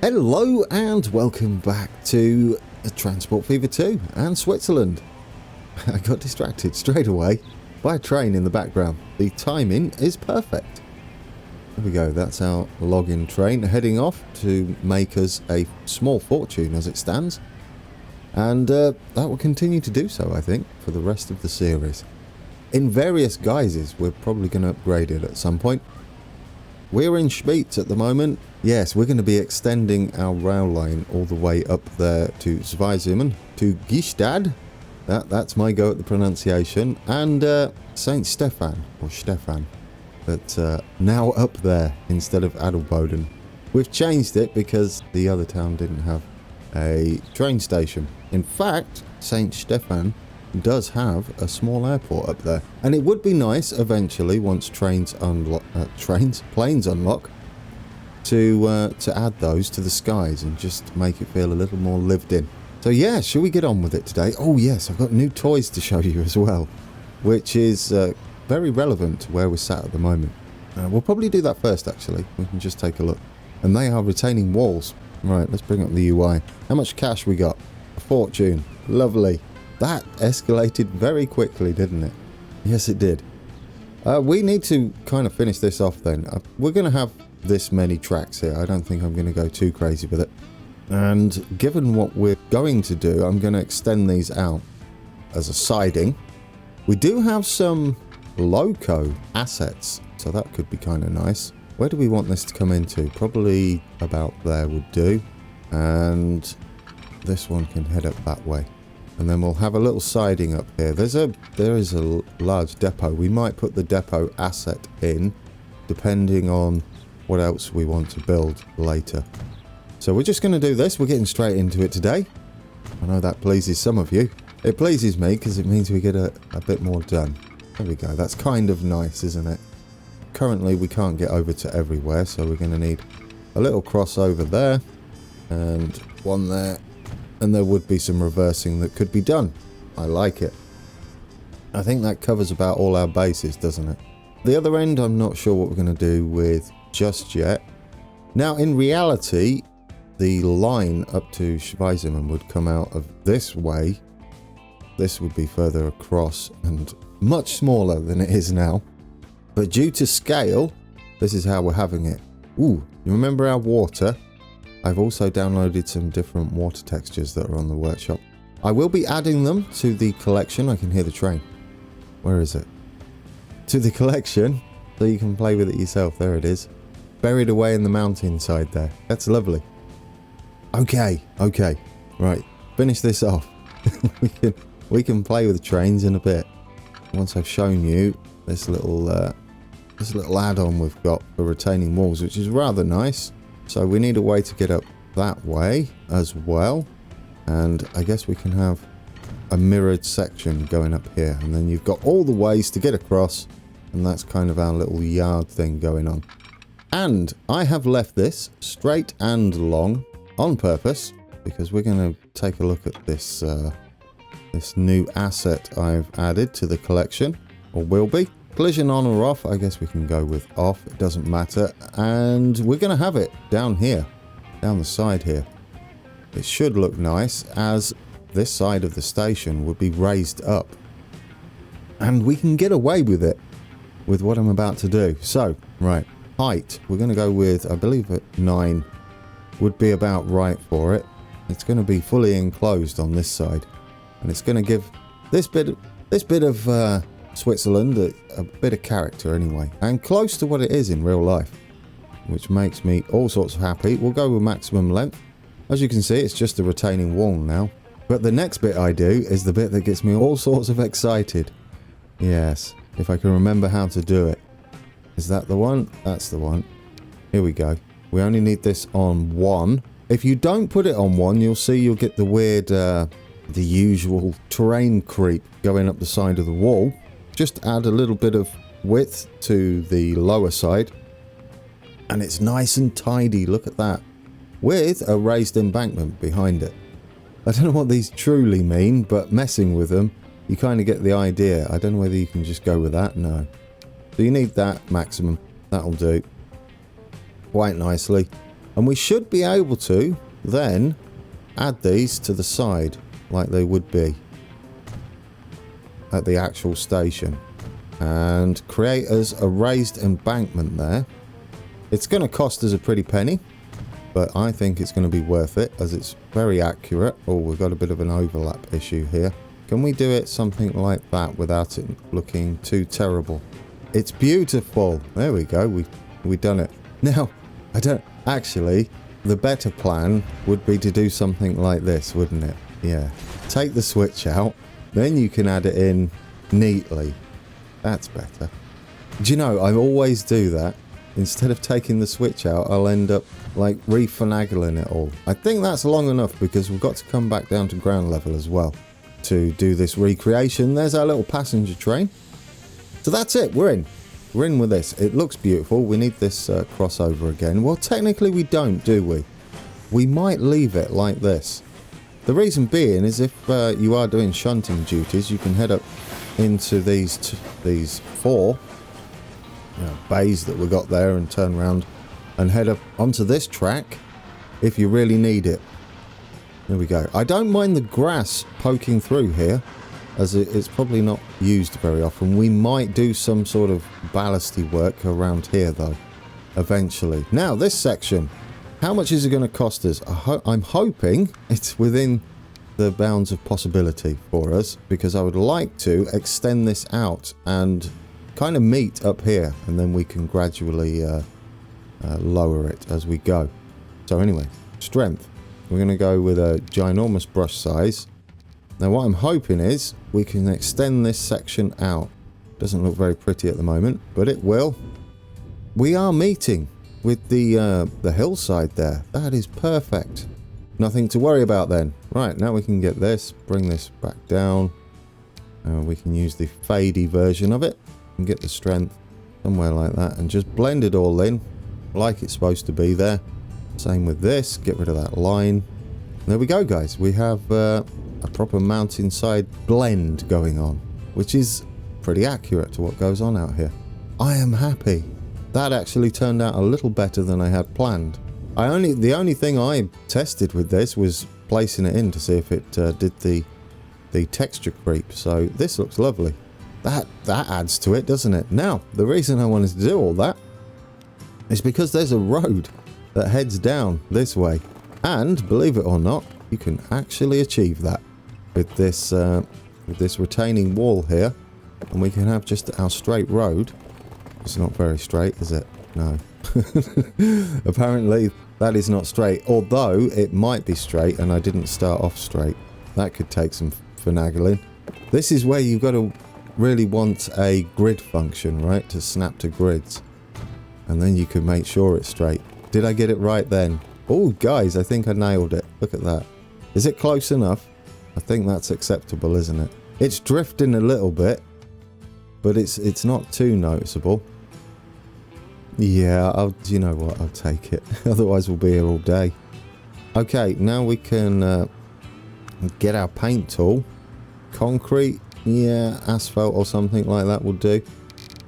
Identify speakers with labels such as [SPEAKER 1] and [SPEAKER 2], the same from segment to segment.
[SPEAKER 1] Hello and welcome back to Transport Fever 2 and Switzerland. I got distracted straight away by a train in the background. The timing is perfect. There we go, that's our login train heading off to make us a small fortune as it stands. And that will continue to do so, I think, for the rest of the series. In various guises, we're probably going to upgrade it at some point. We're in Schwyz at the moment. Yes, we're going to be extending our rail line all the way up there to Zweisimmen, to Gstaad. That's my go at the pronunciation. And St. Stefan, or Stefan, that's now up there instead of Adelboden. We've changed it because the other town didn't have a train station. In fact, St. Stefan does have a small airport up there, and it would be nice eventually once planes unlock to add those to the skies and just make it feel a little more lived in. So yeah, shall we get on with it today? Oh yes, I've got new toys to show you as well, which is very relevant to where we're sat at the moment. We'll probably do that first actually. We can just take a look, and they are retaining walls. Right, let's bring up the UI. How much cash we got? A fortune. Lovely. That escalated very quickly, didn't it? Yes, it did. We need to kind of finish this off then. We're going to have this many tracks here. I don't think I'm going to go too crazy with it. And given what we're going to do, I'm going to extend these out as a siding. We do have some loco assets, so that could be kind of nice. Where do we want this to come into? Probably about there would do. And this one can head up that way. And then we'll have a little siding up here. There is a large depot. We might put the depot asset in, depending on what else we want to build later. So we're just going to do this. We're getting straight into it today. I know that pleases some of you. It pleases me because it means we get a bit more done. There we go. That's kind of nice, isn't it? Currently, we can't get over to everywhere, so we're going to need a little crossover there and one there. And there would be some reversing that could be done. I like it. I think that covers about all our bases, doesn't it? The other end, I'm not sure what we're going to do with just yet. Now, in reality, the line up to Zweisimmen would come out of this way. This would be further across and much smaller than it is now. But due to scale, this is how we're having it. Ooh, you remember our water? I've also downloaded some different water textures that are on the workshop. I will be adding them to the collection. I can hear the train. Where is it? To the collection, so you can play with it yourself. There it is. Buried away in the mountainside there. That's lovely. Okay. Right, finish this off. we can play with the trains in a bit. Once I've shown you this little add-on we've got for retaining walls, which is rather nice. So we need a way to get up that way as well. And I guess we can have a mirrored section going up here. And then you've got all the ways to get across. And that's kind of our little yard thing going on. And I have left this straight and long on purpose, because we're going to take a look at this, this new asset I've added to the collection, or will be. Collision on or off, I guess we can go with off, it doesn't matter. And we're going to have it down here, down the side here. It should look nice, as this side of the station would be raised up. And we can get away with it, with what I'm about to do. So, right, height, we're going to go with, I believe at 9 would be about right for it. It's going to be fully enclosed on this side. And it's going to give this bit of Switzerland a bit of character anyway, and close to what it is in real life, which makes me all sorts of happy. We'll go with maximum length. As you can see, it's just a retaining wall now, but the next bit I do is the bit that gets me all sorts of excited. Yes, if I can remember how to do it. Is that the one? That's the one. Here we go. We only need this on 1. If you don't put it on 1, you'll see you'll get the weird the usual terrain creep going up the side of the wall. Just add a little bit of width to the lower side, and it's nice and tidy. Look at that, with a raised embankment behind it. I don't know what these truly mean, but messing with them, you kind of get the idea. I don't know whether you can just go with that. No. So you need that maximum. That'll do quite nicely. And we should be able to then add these to the side like they would be at the actual station. And create us a raised embankment there. It's going to cost us a pretty penny, but I think it's going to be worth it as it's very accurate. Oh, we've got a bit of an overlap issue here. Can we do it something like that without it looking too terrible? It's beautiful. There we go. We've done it. Now, I don't... Actually, the better plan would be to do something like this, wouldn't it? Yeah. Take the switch out. Then you can add it in neatly. That's better. Do you know, I always do that. Instead of taking the switch out, I'll end up like refinagling it all. I think that's long enough because we've got to come back down to ground level as well to do this recreation. There's our little passenger train. So that's it. We're in. We're in with this. It looks beautiful. We need this crossover again. Well, technically we don't, do we? We might leave it like this. The reason being is if you are doing shunting duties, you can head up into these four bays that we got there and turn around and head up onto this track if you really need it. There we go. I don't mind the grass poking through here as it's probably not used very often. We might do some sort of ballasty work around here though eventually. Now this section, how much is it going to cost us? I'm hoping it's within the bounds of possibility for us, because I would like to extend this out and kind of meet up here, and then we can gradually lower it as we go. So anyway, strength. We're going to go with a ginormous brush size. Now what I'm hoping is we can extend this section out. Doesn't look very pretty at the moment, but it will. We are meeting with the hillside there. That is perfect. Nothing to worry about then. Right, now we can get this, bring this back down. We can use the fadey version of it and get the strength somewhere like that and just blend it all in like it's supposed to be there. Same with this, get rid of that line. There we go, guys. We have a proper mountainside blend going on, which is pretty accurate to what goes on out here. I am happy. That actually turned out a little better than I had planned. The only thing I tested with this was placing it in to see if it did the texture creep. So this looks lovely. That adds to it, doesn't it? Now, the reason I wanted to do all that is because there's a road that heads down this way. And, believe it or not, you can actually achieve that with this retaining wall here. And we can have just our straight road. It's not very straight, is it? No. Apparently that is not straight, although it might be straight and I didn't start off straight. That could take some finagling. This is where you've got to really want a grid function, right, to snap to grids, and then you can make sure it's straight. Did I get it right then? Oh guys, I think I nailed it. Look at that. Is it close enough? I think that's acceptable, isn't it? It's drifting a little bit, but it's not too noticeable. Yeah, you know what, I'll take it. Otherwise we'll be here all day. Okay, now we can get our paint tool. Concrete, yeah, asphalt or something like that will do.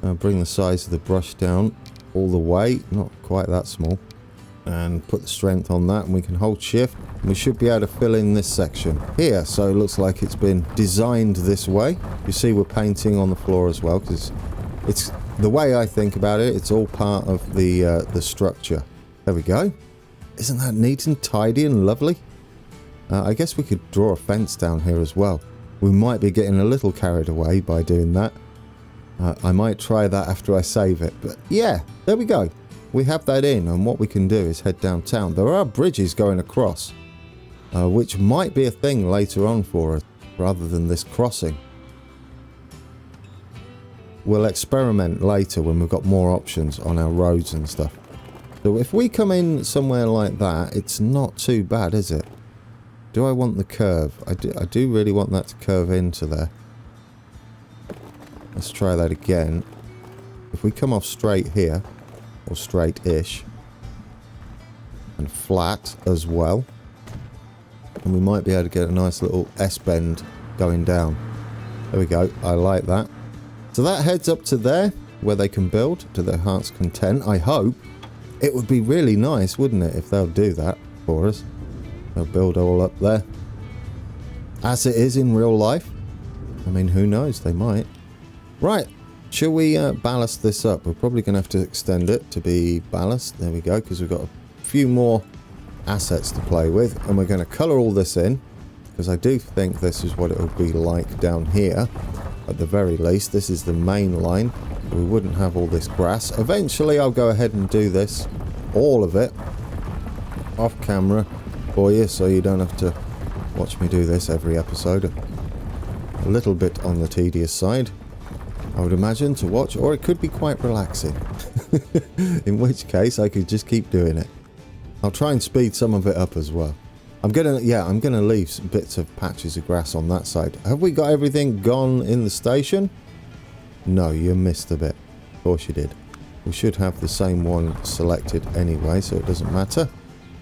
[SPEAKER 1] Bring the size of the brush down all the way, not quite that small. And put the strength on that, and we can hold shift. We should be able to fill in this section here. So it looks like it's been designed this way. You see we're painting on the floor as well, because it's... The way I think about it, it's all part of the structure. There we go. Isn't that neat and tidy and lovely? I guess we could draw a fence down here as well. We might be getting a little carried away by doing that. I might try that after I save it. But yeah, there we go. We have that in, and what we can do is head downtown. There are bridges going across, which might be a thing later on for us, rather than this crossing. We'll experiment later when we've got more options on our roads and stuff. So if we come in somewhere like that, it's not too bad, is it? Do I want the curve? I do really want that to curve into there. Let's try that again. If we come off straight here, or straight-ish, and flat as well, and we might be able to get a nice little S-bend going down. There we go. I like that. So that heads up to there, where they can build to their heart's content, I hope. It would be really nice, wouldn't it, if they'll do that for us. They'll build all up there. As it is in real life. I mean, who knows? They might. Right. Shall we ballast this up? We're probably going to have to extend it to be ballast. There we go, because we've got a few more assets to play with. And we're going to colour all this in, because I do think this is what it will be like down here. At the very least, this is the main line. We wouldn't have all this grass. Eventually, I'll go ahead and do this, all of it, off camera for you, so you don't have to watch me do this every episode. A little bit on the tedious side, I would imagine, to watch, or it could be quite relaxing. In which case, I could just keep doing it. I'll try and speed some of it up as well. I'm gonna leave some bits of patches of grass on that side. Have we got everything gone in the station? No, you missed a bit. Of course you did. We should have the same one selected anyway, so it doesn't matter.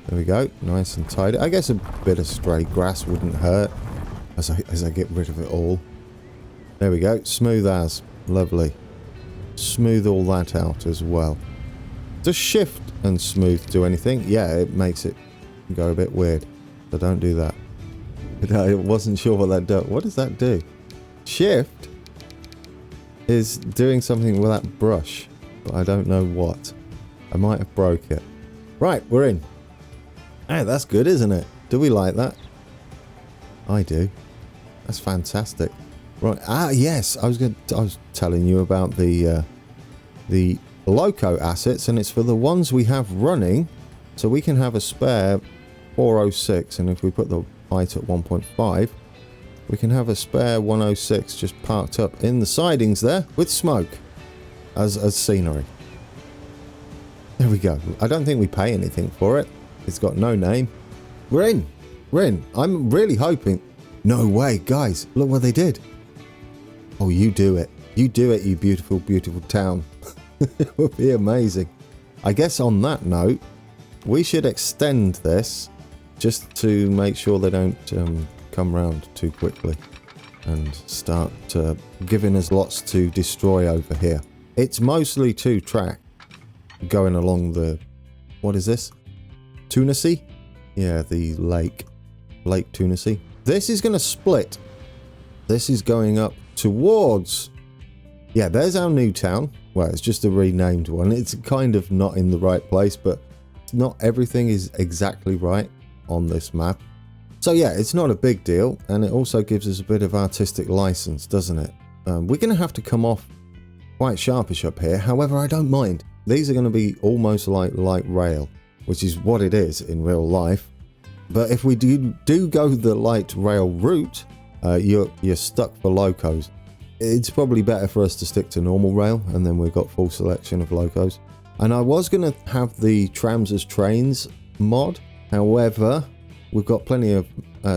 [SPEAKER 1] There we go, nice and tidy. I guess a bit of stray grass wouldn't hurt as I get rid of it all. There we go, smooth as. Lovely. Smooth all that out as well. Does shift and smooth do anything? Yeah, it makes it go a bit weird. So don't do that. I wasn't sure what that does. What does that do? Shift is doing something with that brush, but I don't know what. I might have broke it. Right, we're in. Hey, that's good, isn't it? Do we like that? I do. That's fantastic. Right. Ah, yes. I was telling you about the loco assets, and it's for the ones we have running, so we can have a spare 406, and if we put the height at 1.5, we can have a spare 106 just parked up in the sidings there with smoke as scenery. There we go. I don't think we pay anything for it. It's got no name. We're in. We're in. I'm really hoping. No way, guys. Look what they did. Oh, you do it. You do it, you beautiful, beautiful town. It would be amazing. I guess on that note, we should extend this just to make sure they don't come round too quickly and start giving us lots to destroy over here. It's mostly 2-track going along the... What is this? Tunisi? Yeah, the Lake Tunisi. This is going to split. This is going up towards... Yeah, there's our new town. Well, it's just a renamed one. It's kind of not in the right place, but not everything is exactly right on this map. So yeah, it's not a big deal, and it also gives us a bit of artistic license, doesn't it? We're going to have to come off quite sharpish up here. However, I don't mind. These are going to be almost like light rail, which is what it is in real life. But if we do go the light rail route, you're stuck for locos. It's probably better for us to stick to normal rail, and then we've got full selection of locos. And I was going to have the trams as trains mod. However, we've got plenty of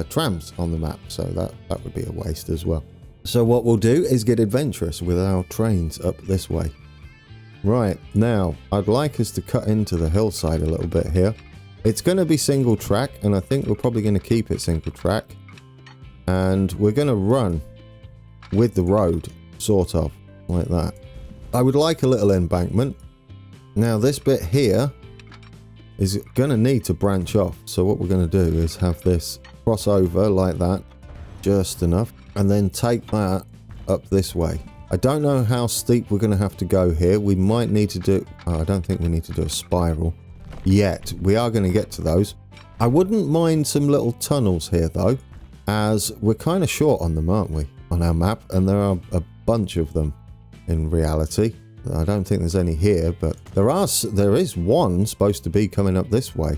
[SPEAKER 1] trams on the map, so that would be a waste as well. So what we'll do is get adventurous with our trains up this way. Right, now, I'd like us to cut into the hillside a little bit here. It's going to be single track, and I think we're probably going to keep it single track. And we're going to run with the road, sort of, like that. I would like a little embankment. Now, this bit here is going to need to branch off. So what we're going to do is have this cross over like that, just enough, and then take that up this way. I don't know how steep we're going to have to go here. We might need to do... I don't think we need to do a spiral yet. We are going to get to those. I wouldn't mind some little tunnels here, though, as we're kind of short on them, aren't we, on our map? And there are a bunch of them in reality. I don't think there's any here, but there is one supposed to be coming up this way.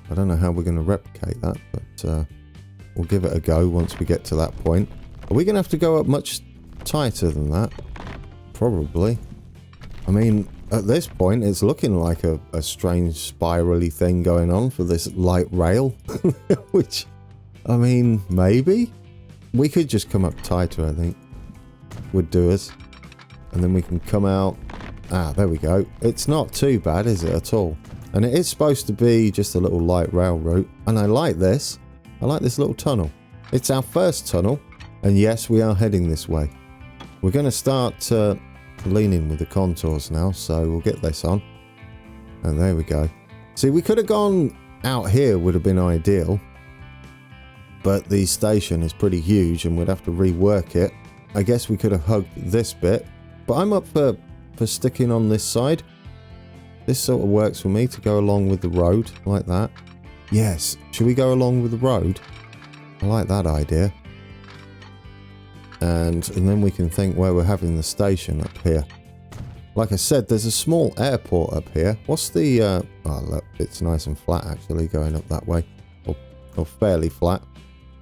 [SPEAKER 1] I don't know how we're going to replicate that, but we'll give it a go once we get to that point. Are we going to have to go up much tighter than that? Probably. I mean, at this point, it's looking like a strange spirally thing going on for this light rail, which, I mean, maybe? We could just come up tighter, I think. Would do us. And then we can come out. Ah, there we go. It's not too bad, is it, at all? And it is supposed to be just a little light rail route. And I like this. I like this little tunnel. It's our first tunnel. And yes, we are heading this way. We're going to start leaning with the contours now, so we'll get this on. And there we go. See, we could have gone out here, would have been ideal. But the station is pretty huge and we'd have to rework it. I guess we could have hugged this bit. But I'm up for sticking on this side. This sort of works for me to go along with the road like that. Yes. Should we go along with the road? I like that idea. And then we can think where we're having the station up here. Like I said, there's a small airport up here. What's the... oh, look, it's nice and flat, actually, going up that way. Or fairly flat.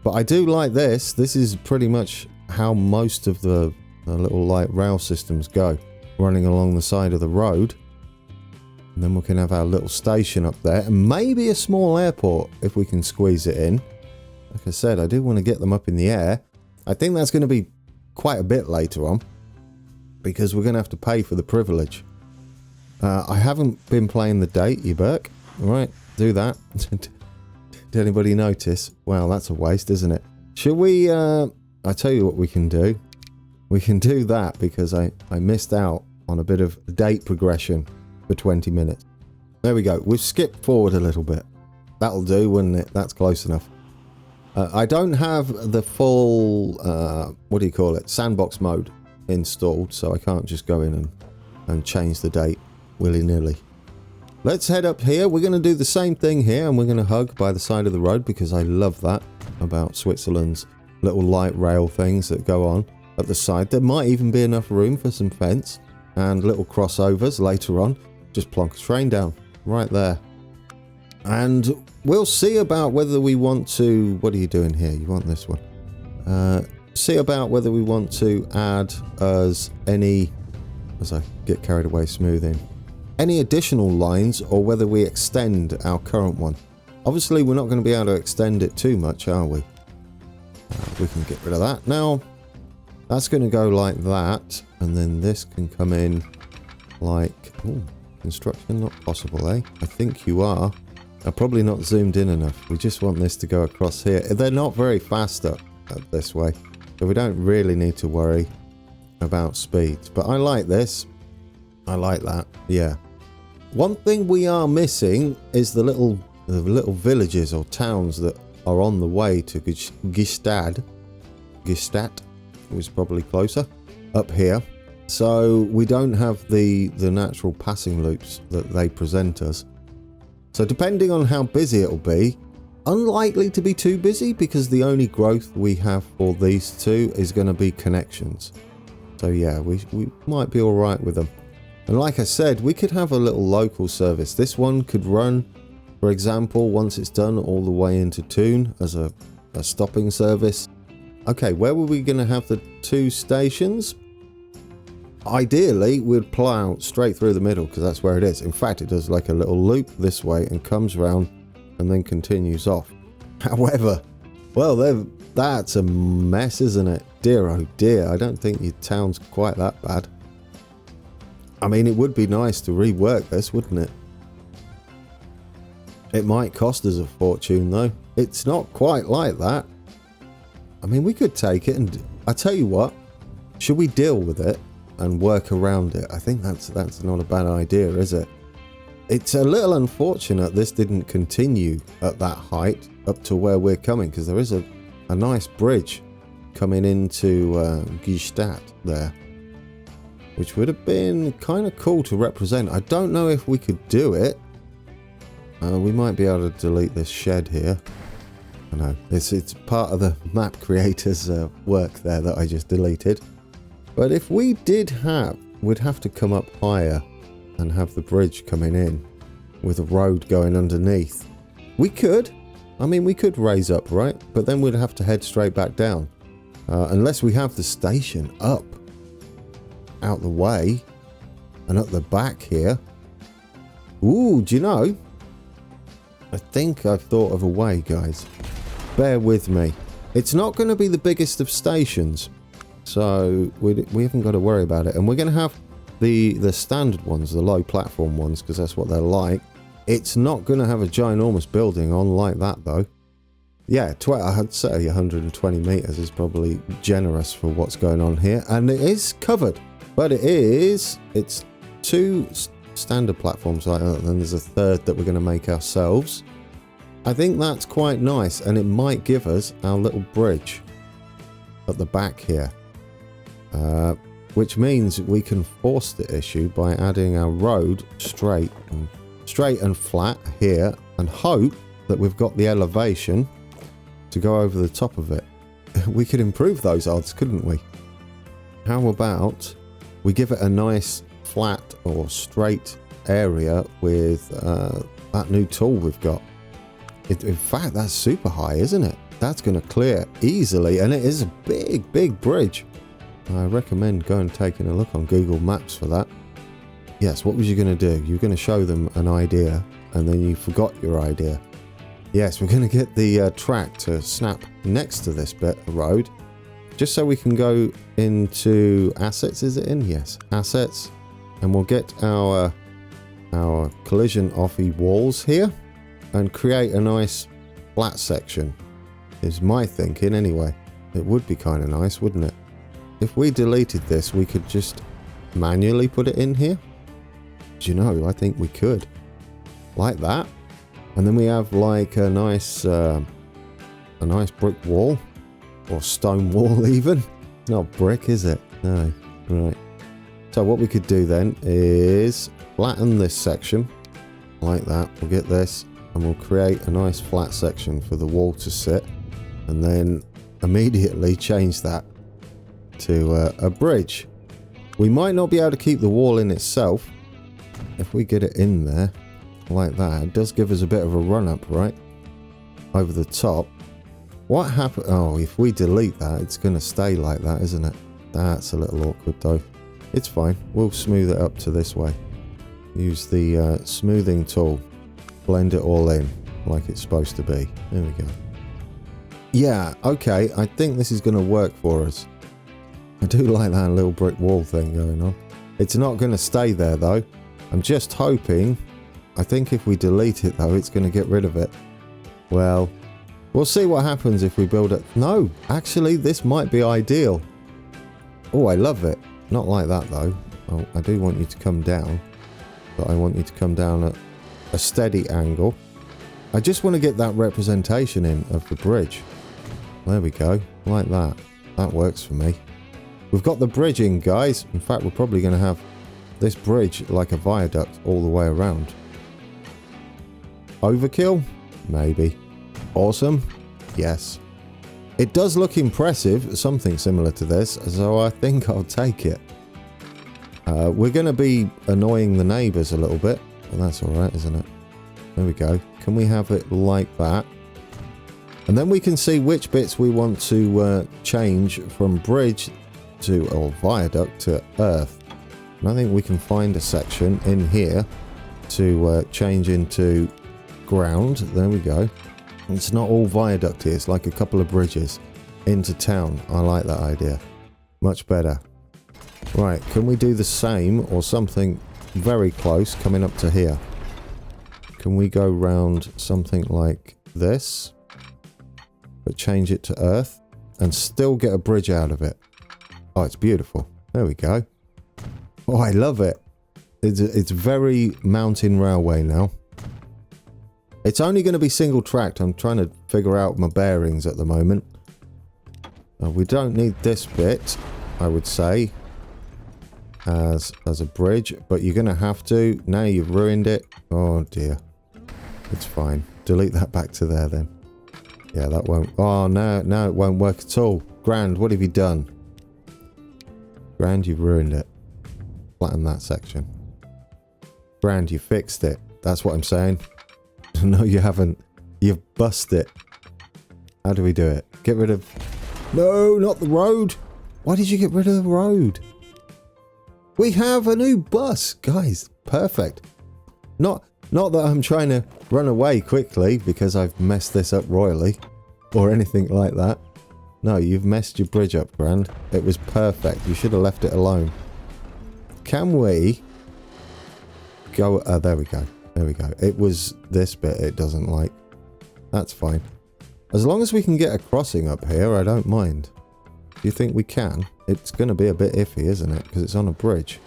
[SPEAKER 1] But I do like this. This is pretty much how most of the little light rail systems go. Running along the side of the road. And then we can have our little station up there. And maybe a small airport, if we can squeeze it in. Like I said, I do want to get them up in the air. I think that's going to be quite a bit later on. Because we're going to have to pay for the privilege. I haven't been playing the date, you Burke. Alright, do that. Did anybody notice? Wow, that's a waste, isn't it? Should we... I tell you what we can do. We can do that because I missed out on a bit of date progression for 20 minutes. There we go. We've skipped forward a little bit. That'll do, wouldn't it? That's close enough. I don't have the full... what do you call it? Sandbox mode installed, so I can't just go in and change the date willy-nilly. Let's head up here. We're going to do the same thing here, and we're going to hug by the side of the road because I love that about Switzerland's little light rail things that go on at the side. There might even be enough room for some fence and little crossovers later on. Just plonk a train down right there. And we'll see about whether we want to... What are you doing here? You want this one. See about whether we want to add as any... As I get carried away smoothing. Any additional lines or whether we extend our current one. Obviously, we're not going to be able to extend it too much, are we? We can get rid of that. Now, that's going to go like that. And then this can come in like... Ooh, construction not possible, eh? I think you are. I'm probably not zoomed in enough. We just want this to go across here. They're not very fast up this way. So we don't really need to worry about speeds. But I like this. I like that. Yeah. One thing we are missing is the little villages or towns that are on the way to Gstaad. Gstaad was probably closer up here. So we don't have the natural passing loops that they present us. So depending on how busy it'll be, unlikely to be too busy because the only growth we have for these two is going to be connections. So yeah, we might be all right with them. And like I said, we could have a little local service. This one could run, for example, once it's done all the way into Toon as a stopping service. Okay, where were we going to have the two stations? Ideally, we'd plow straight through the middle because that's where it is. In fact, it does like a little loop this way and comes round and then continues off. However, well, that's a mess, isn't it? Dear, oh dear, I don't think your town's quite that bad. I mean, it would be nice to rework this, wouldn't it? It might cost us a fortune, though. It's not quite like that. I mean, we could take it and... I tell you what, should we deal with it and work around it? I think that's not a bad idea, is it? It's a little unfortunate this didn't continue at that height up to where we're coming, because there is a nice bridge coming into Gstaad there, which would have been kind of cool to represent. I don't know if we could do it. We might be able to delete this shed here. I know, it's part of the map creator's work there that I just deleted. But if we did we'd have to come up higher and have the bridge coming in with a road going underneath. We could. I mean, we could raise up, right? But then we'd have to head straight back down. Unless we have the station up out the way and at the back here. Ooh, do you know? I think I've thought of a way, guys. Bear with me. It's not going to be the biggest of stations, so we haven't got to worry about it. And we're going to have the standard ones, the low platform ones, because that's what they're like. It's not going to have a ginormous building on like that, though. Yeah, I'd say 120 meters is probably generous for what's going on here, and it is covered. But it's two standard platforms like that. Then there's a third that we're going to make ourselves. I think that's quite nice, and it might give us our little bridge at the back here. Which means we can force the issue by adding our road straight and flat here, and hope that we've got the elevation to go over the top of it. We could improve those odds, couldn't we? How about we give it a nice flat or straight area with that new tool we've got. In fact, that's super high, isn't it? That's going to clear easily, and it is a big bridge. I recommend going and taking a look on Google Maps for that. Yes, what was you going to do? You're going to show them an idea, and then you forgot your idea. Yes, we're going to get the track to snap next to this bit of road, just so we can go into assets. Is it in? Yes, assets, and we'll get our collision offy walls here, and create a nice flat section. Is my thinking anyway. It would be kind of nice, wouldn't it? If we deleted this, we could just manually put it in here. Do you know, I think we could. Like that. And then we have like a nice brick wall. Or stone wall even. It's not brick, is it? No. Right. So what we could do then is flatten this section. Like that. We'll get this. And we'll create a nice flat section for the wall to sit. And then immediately change that to a bridge. We might not be able to keep the wall in itself. If we get it in there like that, it does give us a bit of a run up, right? Over the top. What happened? Oh, if we delete that, it's going to stay like that, isn't it? That's a little awkward though. It's fine. We'll smooth it up to this way. Use the smoothing tool. Blend it all in like it's supposed to be. There we go. Yeah, okay. I think this is going to work for us. I do like that little brick wall thing going on. It's not going to stay there though. I'm just hoping. I think if we delete it though, it's going to get rid of it. Well, we'll see what happens if we build it. No, actually this might be ideal. Oh, I love it. Not like that though. Oh, I do want you to come down. But I want you to come down at a steady angle. I just want to get that representation in of the bridge. There we go. Like that. That works for me. We've got the bridge in, guys. In fact, we're probably going to have this bridge like a viaduct all the way around. Overkill? Maybe. Awesome? Yes. It does look impressive, something similar to this, so I think I'll take it. We're going to be annoying the neighbours a little bit, but that's alright, isn't it? There we go. Can we have it like that? And then we can see which bits we want to change from bridge to, or viaduct to earth. And I think we can find a section in here to change into ground. There we go. It's not all viaduct here. It's like a couple of bridges into town. I like that idea. Much better. Right, can we do the same or something very close coming up to here? Can we go round something like this, but change it to earth and still get a bridge out of it? Oh, it's beautiful. There we go. Oh, I love it. It's very mountain railway now. It's only going to be single tracked. I'm trying to figure out my bearings at the moment. We don't need this bit, I would say, as a bridge, but you're going to have to. Now you've ruined it. Oh dear. It's fine. Delete that back to there then. Yeah, that won't. Oh, no, it won't work at all. Grand, what have you done? Grand, you've ruined it. Flatten that section. Grand, you fixed it. That's what I'm saying. No, you haven't. You've busted it. How do we do it? Get rid of... No, not the road. Why did you get rid of the road? We have a new bus. Guys, perfect. Not that I'm trying to run away quickly because I've messed this up royally or anything like that. No, you've messed your bridge up, Grand. It was perfect. You should have left it alone. Can we go... there we go. There we go. It was this bit it doesn't like. That's fine. As long as we can get a crossing up here, I don't mind. Do you think we can? It's going to be a bit iffy, isn't it? Because it's on a bridge.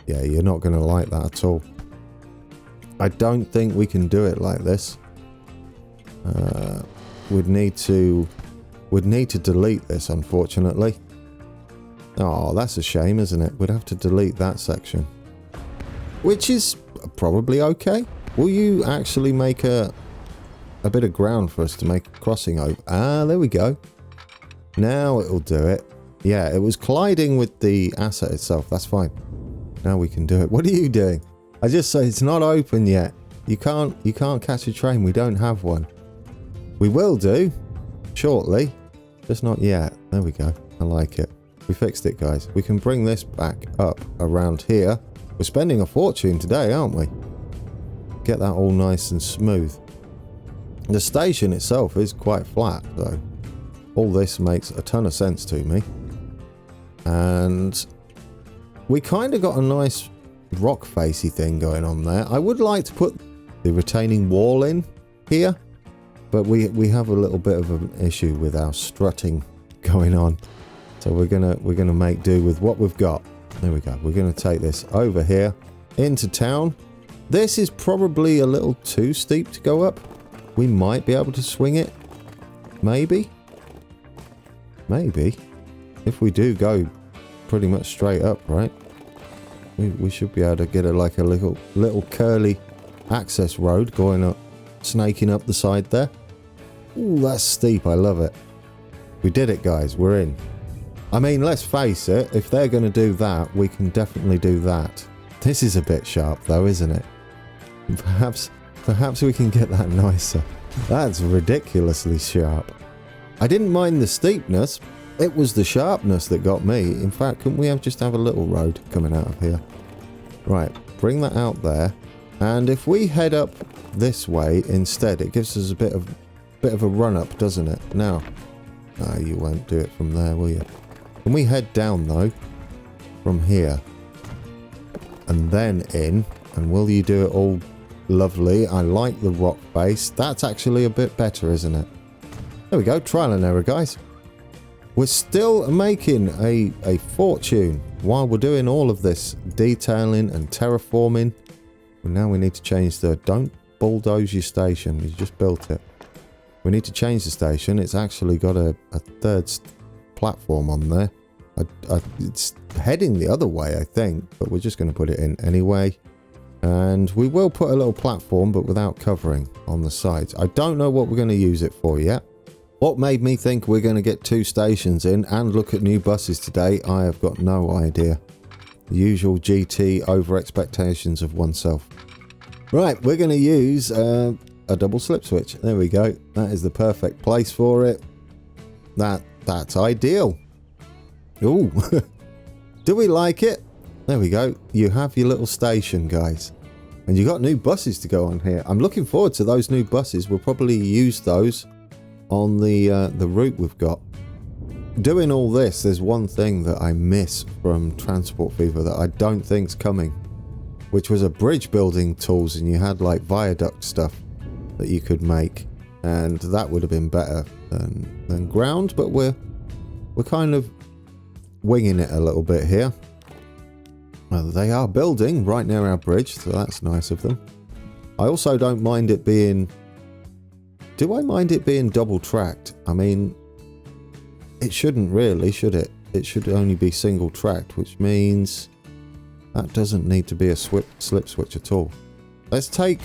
[SPEAKER 1] Yeah, you're not going to like that at all. I don't think we can do it like this. We'd need to delete this, unfortunately. Oh, that's a shame, isn't it? We'd have to delete that section. Which is probably okay. Will you actually make a bit of ground for us to make a crossing over? Ah, there we go. Now it'll do it. Yeah, it was colliding with the asset itself. That's fine. Now we can do it. What are you doing? I just say it's not open yet. You can't catch a train. We don't have one. We will do shortly. Just not yet. There we go. I like it. We fixed it, guys. We can bring this back up around here. We're spending a fortune today, aren't we? Get that all nice and smooth. The station itself is quite flat, though. All this makes a ton of sense to me. And we kind of got a nice rock facey thing going on there. I would like to put the retaining wall in here, but we have a little bit of an issue with our strutting going on. So we're gonna make do with what we've got. There we go. We're gonna take this over here into town. This is probably a little too steep to go up. We might be able to swing it. Maybe. Maybe. If we do go pretty much straight up, right? We should be able to get like a little curly access road going up, snaking up the side there. Ooh, that's steep. I love it. We did it, guys. We're in. I mean, let's face it. If they're going to do that, we can definitely do that. This is a bit sharp, though, isn't it? Perhaps we can get that nicer. That's ridiculously sharp. I didn't mind the steepness. It was the sharpness that got me. In fact, couldn't we just have a little road coming out of here? Right, bring that out there. And if we head up this way instead, it gives us a bit of a run up, doesn't it? Now, you won't do it from there, will you? Can we head down though? From here. And then in. And will you do it all lovely? I like the rock face. That's actually a bit better, isn't it? There we go. Trial and error, guys. We're still making a fortune while we're doing all of this detailing and terraforming. And now we need to change the... Don't bulldoze your station. You just built it. We need to change the station. It's actually got a third platform on there. It's heading the other way, I think. But we're just going to put it in anyway. And we will put a little platform, but without covering on the sides. I don't know what we're going to use it for yet. What made me think we're going to get 2 stations in and look at new buses today, I have got no idea. The usual GT over expectations of oneself. Right, we're going to use a double slip switch. There we go. That is the perfect place for it. That's ideal. Ooh. Do we like it? There we go. You have your little station, guys. And you got new buses to go on here. I'm looking forward to those new buses. We'll probably use those on the route we've got. Doing all this, there's one thing that I miss from Transport Fever that I don't think's coming, which was a bridge building tools, and you had like viaduct stuff that you could make, and that would have been better than ground, but we're kind of winging it a little bit here. Well, they are building right near our bridge, so that's nice of them. I also don't mind it being... Do I mind it being double tracked? I mean, it shouldn't really, should it? It should only be single tracked, which means that doesn't need to be a slip switch at all. Let's take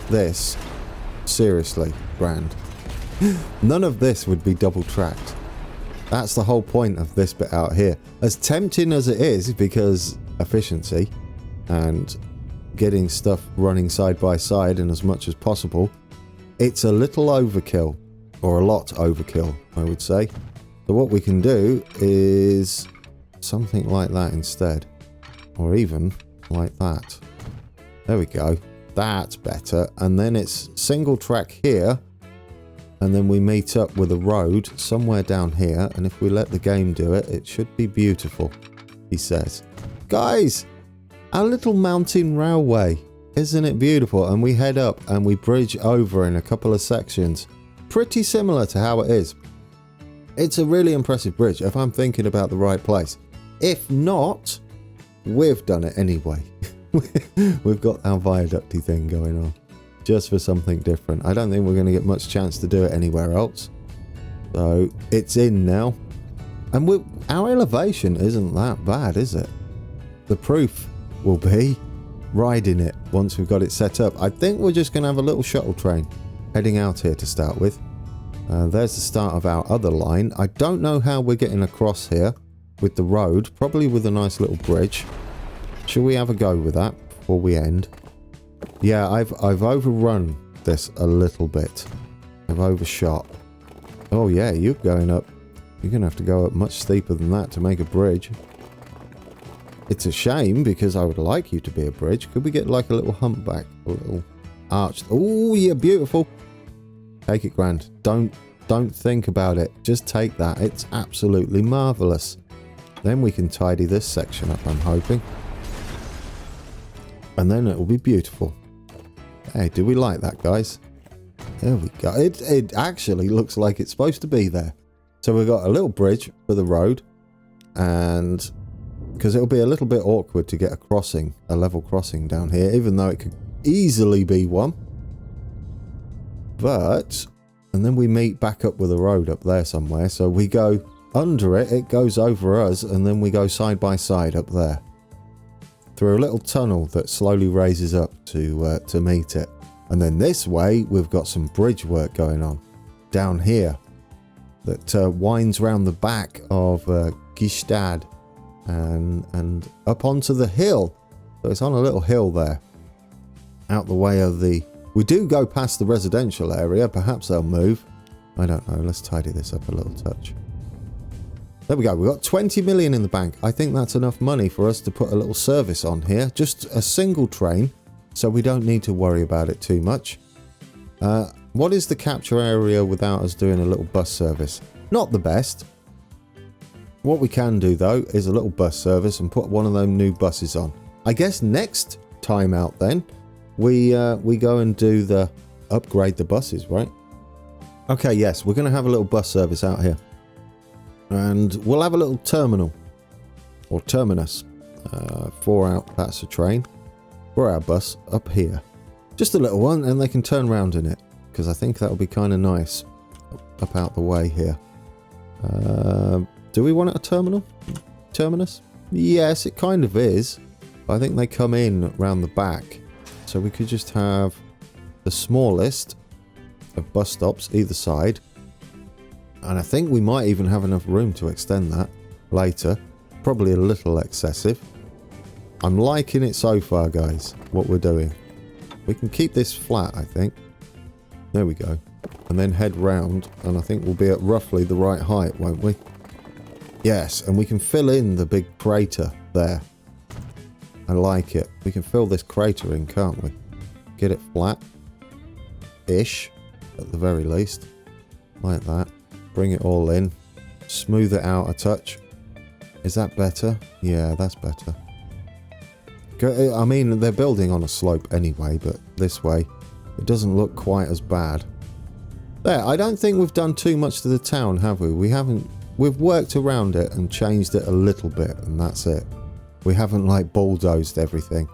[SPEAKER 1] this seriously, Grand. None of this would be double tracked. That's the whole point of this bit out here. As tempting as it is, because efficiency and getting stuff running side by side and as much as possible, it's a little overkill, or a lot overkill, I would say. So what we can do is something like that instead, or even like that. There we go. That's better. And then it's single track here, and then we meet up with a road somewhere down here, and if we let the game do it, it should be beautiful, he says. Guys, our little mountain railway, isn't it beautiful? And we head up and we bridge over in a couple of sections, pretty similar to how it is. It's a really impressive bridge, if I'm thinking about the right place. If not, we've done it anyway. We've got our viaducty thing going on. Just for something different. I don't think we're going to get much chance to do it anywhere else. So it's in now. And our elevation isn't that bad, is it? The proof will be riding it once we've got it set up. I think we're just going to have a little shuttle train heading out here to start with. There's the start of our other line. I don't know how we're getting across here with the road. Probably with a nice little bridge. Should we have a go with that before we end? Yeah, I've overrun this a little bit. I've overshot. Oh yeah, you're going up. You're going to have to go up much steeper than that to make a bridge. It's a shame because I would like you to be a bridge. Could we get like a little humpback? A little arch? Oh yeah, beautiful. Take it, grand. Don't think about it. Just take that. It's absolutely marvellous. Then we can tidy this section up, I'm hoping. And then it will be beautiful. Hey, do we like that, guys? There we go. It actually looks like it's supposed to be there. So we've got a little bridge for the road. And because it'll be a little bit awkward to get a crossing, a level crossing down here, even though it could easily be one. But, and then we meet back up with a road up there somewhere. So we go under it, it goes over us, and then we go side by side up there. Through a little tunnel that slowly raises up to meet it. And then this way, we've got some bridge work going on down here that winds round the back of Gstaad and up onto the hill. So it's on a little hill there, out the way of the... We do go past the residential area. Perhaps they'll move. I don't know. Let's tidy this up a little touch. There we go. We've got 20 million in the bank. I think that's enough money for us to put a little service on here. Just a single train, so we don't need to worry about it too much. What is the capture area without us doing a little bus service? Not the best. What we can do, though, is a little bus service and put one of them new buses on. I guess next time out, then, we go and do the... upgrade the buses, right? Okay, yes, we're going to have a little bus service out here. And we'll have a little terminal or terminus for that's a train for our bus up here. Just a little one, and they can turn around in it because I think that will be kind of nice up out the way here. Do we want it a terminal? Terminus? Yes, it kind of is. I think they come in round the back, so we could just have the smallest of bus stops either side. And I think we might even have enough room to extend that later. Probably a little excessive. I'm liking it so far, guys, what we're doing. We can keep this flat, I think. There we go. And then head round, and I think we'll be at roughly the right height, won't we? Yes, and we can fill in the big crater there. I like it. We can fill this crater in, can't we? Get it flat-ish, at the very least. Like that. Bring it all in. Smooth it out a touch. Is that better? Yeah, that's better. I mean, they're building on a slope anyway, but this way, it doesn't look quite as bad. There, I don't think we've done too much to the town, have we? We've worked around it and changed it a little bit, and that's it. We haven't, like, bulldozed everything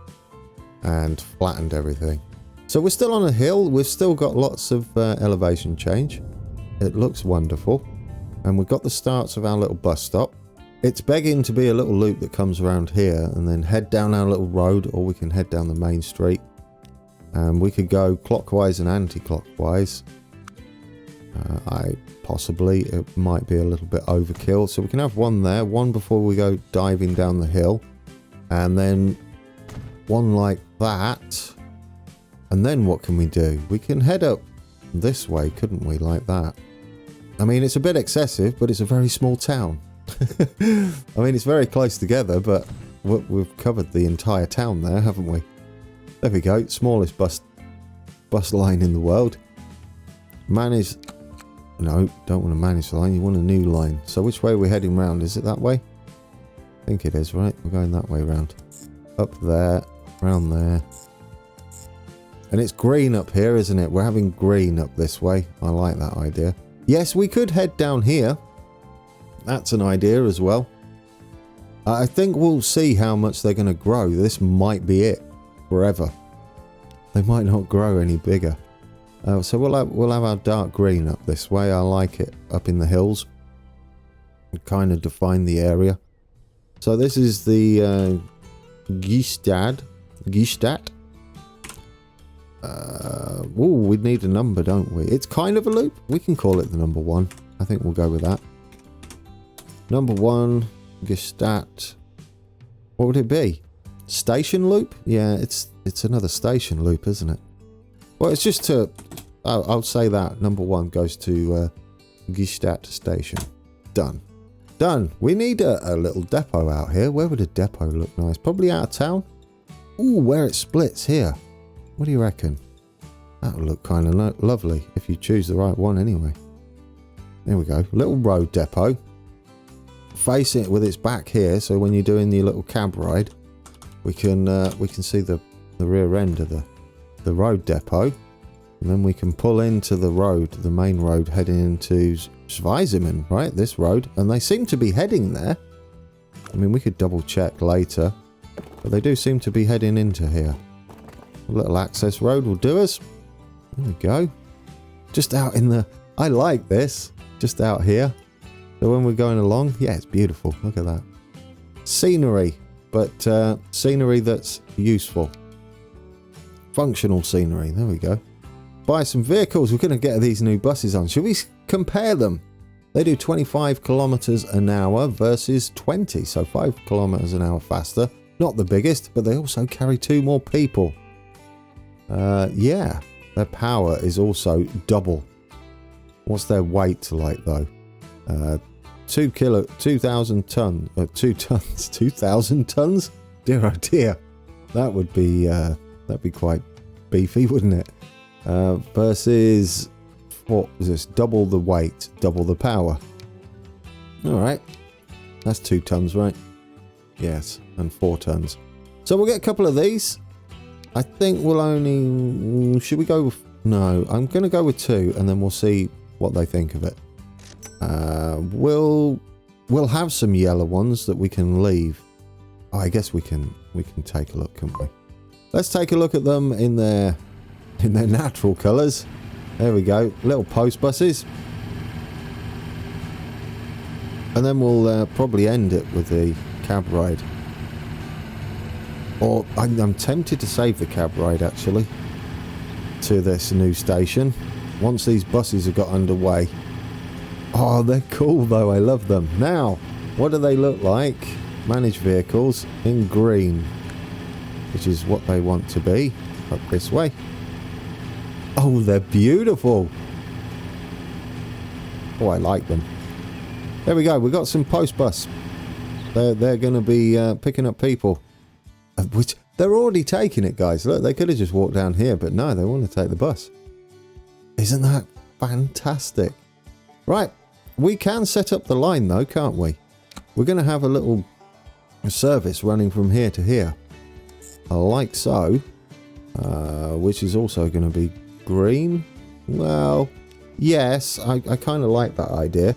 [SPEAKER 1] and flattened everything. So we're still on a hill. We've still got lots of elevation change. It looks wonderful. And we've got the starts of our little bus stop. It's begging to be a little loop that comes around here and then head down our little road, or we can head down the main street. And we could go clockwise and anti-clockwise. It might be a little bit overkill. So we can have one there, one before we go diving down the hill. And then one like that. And then what can we do? We can head up this way, couldn't we, like that? I mean, it's a bit excessive, but it's a very small town. I mean, it's very close together, but we've covered the entire town there, haven't we? There we go. Smallest bus line in the world. Manage... No, don't want to manage the line. You want a new line. So which way are we heading round? Is it that way? I think it is, right? We're going that way round. Up there. Round there. And it's green up here, isn't it? We're having green up this way. I like that idea. Yes, we could head down here. That's an idea as well. I think we'll see how much they're going to grow. This might be it forever. They might not grow any bigger. So we'll have our dark green up this way. I like it up in the hills. Kind of define the area. So this is the Gstaad. We need a number, don't we? It's kind of a loop. We can call it the number 1. I think we'll go with that. Number 1, Gstaad. What would it be? Station loop? Yeah, it's another station loop, isn't it? Well, it's just to... I'll say that. Number 1 goes to Gstaad station. Done. Done. We need a little depot out here. Where would a depot look nice? Probably out of town? Ooh, where it splits here. What do you reckon? That would look kind of lovely if you choose the right one anyway. There we go. Little road depot. Face it with its back here, so when you're doing your little cab ride, we can see the rear end of the road depot, and then we can pull into the road, the main road heading into Schweizimen, right? This road, and they seem to be heading there. I mean, we could double check later, but they do seem to be heading into here. A little access road will do us. There we go. Just out in the... I like this. Just out here. So when we're going along, yeah, it's beautiful. Look at that. Scenery, but scenery that's useful. Functional scenery. There we go. Buy some vehicles. We're going to get these new buses on. Should we compare them? They do 25 kilometers an hour versus 20. So 5 kilometers an hour faster. Not the biggest, but they also carry 2 more people. Yeah, their power is also double. What's their weight like though? 2,000 tons. 2,000 tons? Dear oh dear. That would be that'd be quite beefy, wouldn't it? Versus, what is this? Double the weight, double the power. Alright. That's 2 tons, right? Yes, and 4 tons. So we'll get a couple of these. I think we'll only... Should we go with... No, I'm going to go with 2, and then we'll see what they think of it. We'll have some yellow ones that we can leave. Oh, I guess we can take a look, can't we? Let's take a look at them in their natural colours. There we go. Little post buses. And then we'll probably end it with the cab ride. Or I'm tempted to save the cab ride actually to this new station once these buses have got underway. Oh, they're cool though. I love them. Now, what do they look like? Manage vehicles in green, which is what they want to be. Up this way. Oh, they're beautiful. Oh, I like them. There we go. We've got some post bus. They're going to be picking up people. Which they're already taking it, guys. Look, they could have just walked down here, but no, they want to take the bus. Isn't that fantastic? Right, we can set up the line though, can't we? We're going to have a little service running from here to here, like so, which is also going to be green. Well, yes, I kind of like that idea.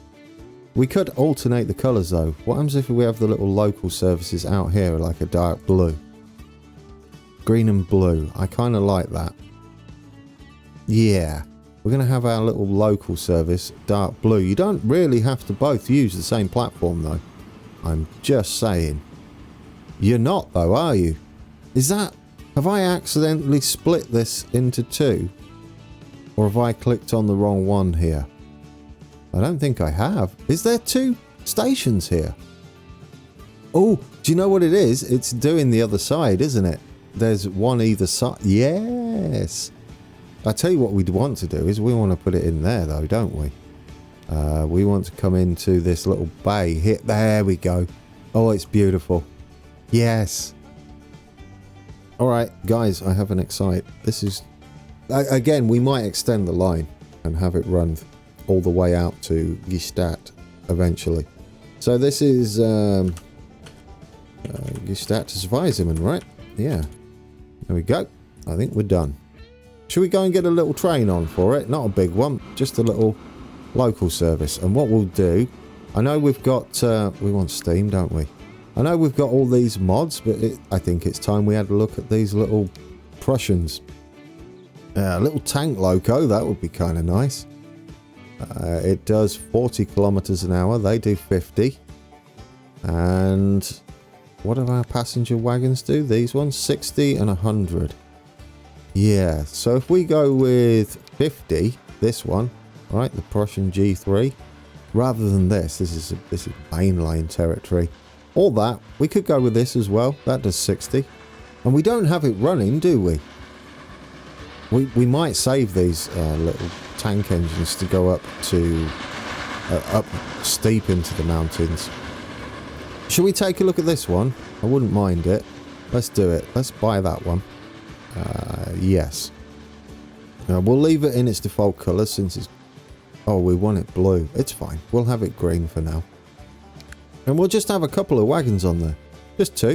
[SPEAKER 1] We could alternate the colours though. What happens if we have the little local services out here like a dark blue? Green and blue. I kind of like that. Yeah. We're going to have our little local service, dark blue. You don't really have to both use the same platform though. I'm just saying. You're not though, are you? Is that... Have I accidentally split this into 2? Or have I clicked on the wrong one here? I don't think I have. Is there 2 stations here? Oh, do you know what it is? It's doing the other side, isn't it? There's one either side. Yes. I tell you what we'd want to do is we want to put it in there though, don't we? We want to come into this little bay here. There we go. Oh, it's beautiful. Yes. All right, guys, I have an excite. This is... Again, we might extend the line and have it run all the way out to Gstaad eventually. So this is Gstaad to Schweizimen, right? Yeah. There we go. I think we're done. Should we go and get a little train on for it? Not a big one, just a little local service. And what we'll do, I know we've got, we want steam, don't we? I know we've got all these mods, but I think it's time we had a look at these little Prussians. A little tank loco, that would be kind of nice. It does 40 kilometers an hour. They do 50. And what do our passenger wagons do? These ones, 60 and 100. Yeah, so if we go with 50, this one, right, the Prussian G3, rather than this is mainline territory. All that, we could go with this as well. That does 60. And we don't have it running, do we? We might save these little tank engines to go up to up steep into the mountains. Should we take a look at this one? I wouldn't mind it. Let's do it. Let's buy that one. Yes. We'll leave it in its default colour since it's... Oh, we want it blue. It's fine. We'll have it green for now. And we'll just have a couple of wagons on there. Just 2.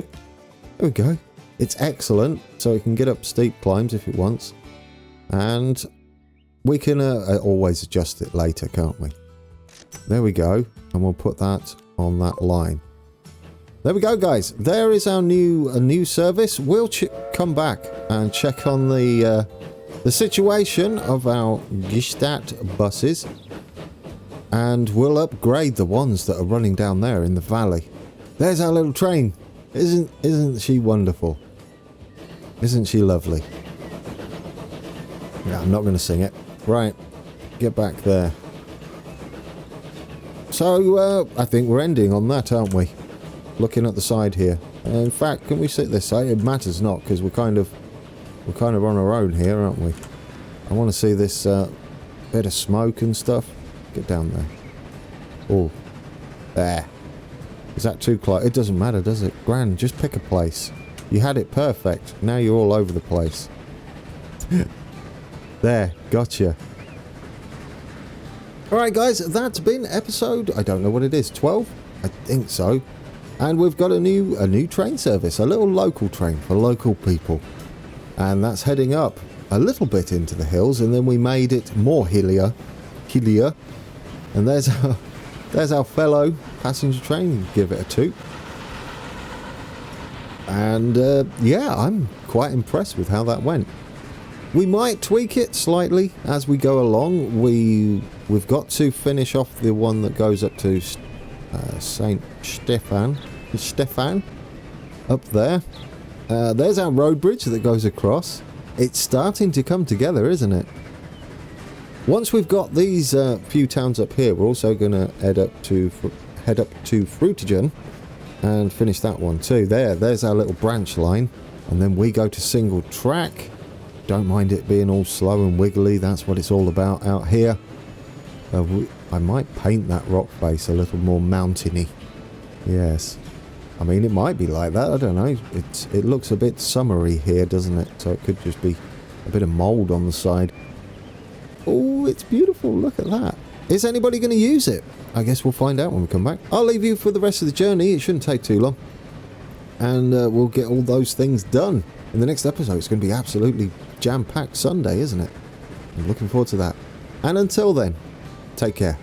[SPEAKER 1] There we go. It's excellent, so it can get up steep climbs if it wants. And we can always adjust it later, can't we? There we go. And we'll put that on that line. There we go, guys. There is our new service. We'll come back and check on the situation of our Gstaad buses. And we'll upgrade the ones that are running down there in the valley. There's our little train. Isn't she wonderful? Isn't she lovely? Yeah, I'm not going to sing it. Right, get back there. So, I think we're ending on that, aren't we? Looking at the side here. In fact, can we sit this side? It matters not, because we're kind of on our own here, aren't we? I want to see this bit of smoke and stuff. Get down there. Oh, there. Is that too close? It doesn't matter, does it? Grand, just pick a place. You had it perfect. Now you're all over the place. There, gotcha. Alright guys, that's been episode, I don't know what it is, 12? I think so. And we've got a new train service, a little local train for local people. And that's heading up a little bit into the hills, and then we made it more hillier. And there's our fellow passenger train, give it a 2. And yeah, I'm quite impressed with how that went. We might tweak it slightly as we go along. We've got to finish off the one that goes up to Saint Stefan up there. There's our road bridge that goes across. It's starting to come together, isn't it? Once we've got these few towns up here, we're also going to head up to Frutigen and finish that one too. There's our little branch line, and then we go to single track. Don't mind it being all slow and wiggly. That's what it's all about out here. I might paint that rock face a little more mountainy. Yes. I mean, it might be like that. I don't know. It looks a bit summery here, doesn't it? So it could just be a bit of mould on the side. Oh, it's beautiful. Look at that. Is anybody going to use it? I guess we'll find out when we come back. I'll leave you for the rest of the journey. It shouldn't take too long. And we'll get all those things done. In the next episode, it's going to be absolutely jam-packed Sunday, isn't it? I'm looking forward to that. And until then, take care.